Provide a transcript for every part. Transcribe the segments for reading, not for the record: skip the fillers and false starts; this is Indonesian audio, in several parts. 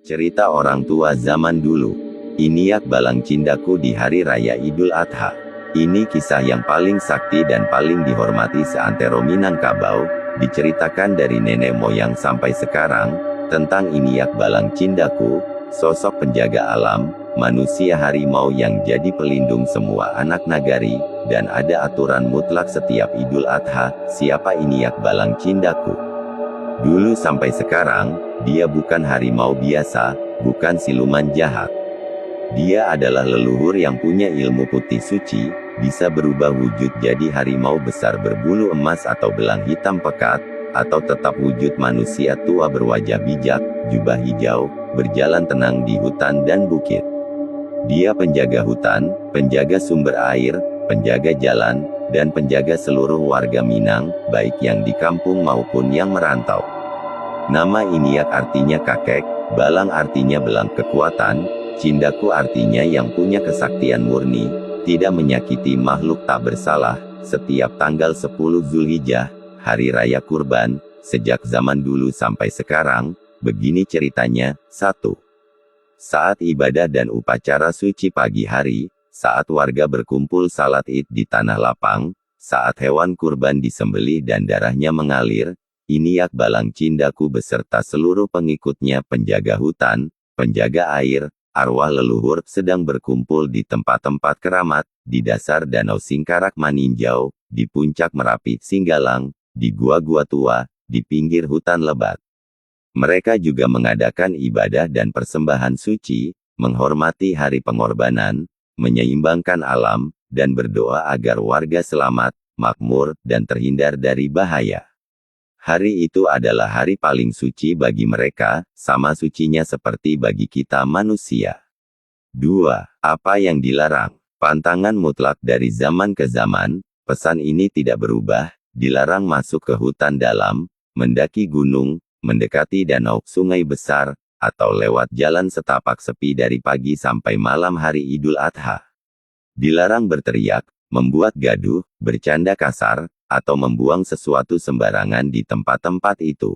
Cerita orang tua zaman dulu. Iniak Balang Cindaku di Hari Raya Idul Adha. Ini kisah yang paling sakti dan paling dihormati seantero Minangkabau, diceritakan dari nenek moyang sampai sekarang, tentang Iniak Balang Cindaku, sosok penjaga alam, manusia harimau yang jadi pelindung semua anak nagari, dan ada aturan mutlak setiap Idul Adha, siapa Iniak Balang Cindaku. Dulu sampai sekarang, dia bukan harimau biasa, bukan siluman jahat. Dia adalah leluhur yang punya ilmu putih suci, bisa berubah wujud jadi harimau besar berbulu emas atau belang hitam pekat, atau tetap wujud manusia tua berwajah bijak, jubah hijau, berjalan tenang di hutan dan bukit. Dia penjaga hutan, penjaga sumber air, penjaga jalan, dan penjaga seluruh warga Minang, baik yang di kampung maupun yang merantau. Nama Iniak artinya kakek, Balang artinya belang kekuatan, Cindaku artinya yang punya kesaktian murni, tidak menyakiti makhluk tak bersalah. Setiap tanggal 10 Zulhijjah, Hari Raya Kurban, sejak zaman dulu sampai sekarang, begini ceritanya. 1. Saat ibadah dan upacara suci pagi hari, saat warga berkumpul salat Id di tanah lapang, saat hewan kurban disembelih dan darahnya mengalir, Iniak Balang Cindaku beserta seluruh pengikutnya penjaga hutan, penjaga air, arwah leluhur sedang berkumpul di tempat-tempat keramat, di dasar Danau Singkarak Maninjau, di puncak Merapi Singgalang, di gua-gua tua, di pinggir hutan lebat. Mereka juga mengadakan ibadah dan persembahan suci, menghormati hari pengorbanan, menyeimbangkan alam, dan berdoa agar warga selamat, makmur, dan terhindar dari bahaya. Hari itu adalah hari paling suci bagi mereka, sama sucinya seperti bagi kita manusia. 2. Apa yang dilarang? Pantangan mutlak dari zaman ke zaman, pesan ini tidak berubah, dilarang masuk ke hutan dalam, mendaki gunung, mendekati danau, sungai besar, atau lewat jalan setapak sepi dari pagi sampai malam hari Idul Adha. Dilarang berteriak, membuat gaduh, bercanda kasar, atau membuang sesuatu sembarangan di tempat-tempat itu.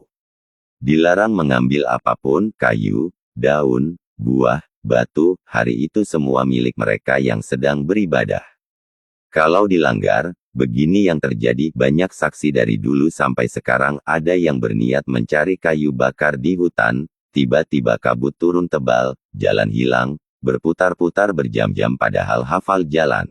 Dilarang mengambil apapun, kayu, daun, buah, batu, hari itu semua milik mereka yang sedang beribadah. Kalau dilanggar, begini yang terjadi. Banyak saksi dari dulu sampai sekarang ada yang berniat mencari kayu bakar di hutan, tiba-tiba kabut turun tebal, jalan hilang, berputar-putar berjam-jam padahal hafal jalan.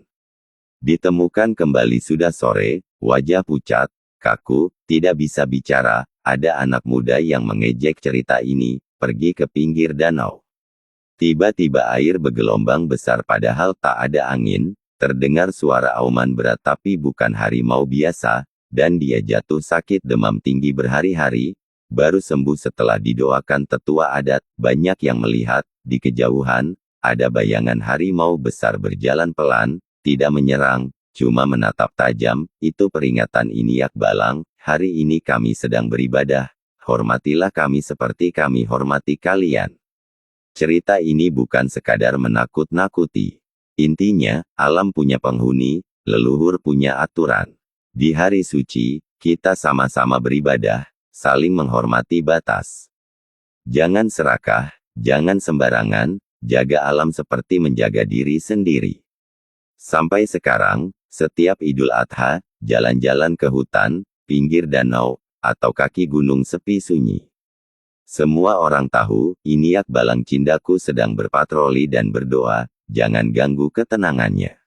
Ditemukan kembali sudah sore, wajah pucat, kaku, tidak bisa bicara, ada anak muda yang mengejek cerita ini, pergi ke pinggir danau. Tiba-tiba air bergelombang besar padahal tak ada angin, terdengar suara auman berat tapi bukan harimau biasa, dan dia jatuh sakit demam tinggi berhari-hari, baru sembuh setelah didoakan tetua adat. Banyak yang melihat, di kejauhan, ada bayangan harimau besar berjalan pelan, tidak menyerang, cuma menatap tajam. Itu peringatan Iniak Balang, hari ini kami sedang beribadah, hormatilah kami seperti kami hormati kalian. Cerita ini bukan sekadar menakut-nakuti. Intinya, alam punya penghuni, leluhur punya aturan. Di hari suci, kita sama-sama beribadah, saling menghormati batas. Jangan serakah, jangan sembarangan, jaga alam seperti menjaga diri sendiri. Sampai sekarang, setiap Idul Adha, jalan-jalan ke hutan, pinggir danau, atau kaki gunung sepi sunyi. Semua orang tahu, Iniak Balang Cindaku sedang berpatroli dan berdoa, jangan ganggu ketenangannya.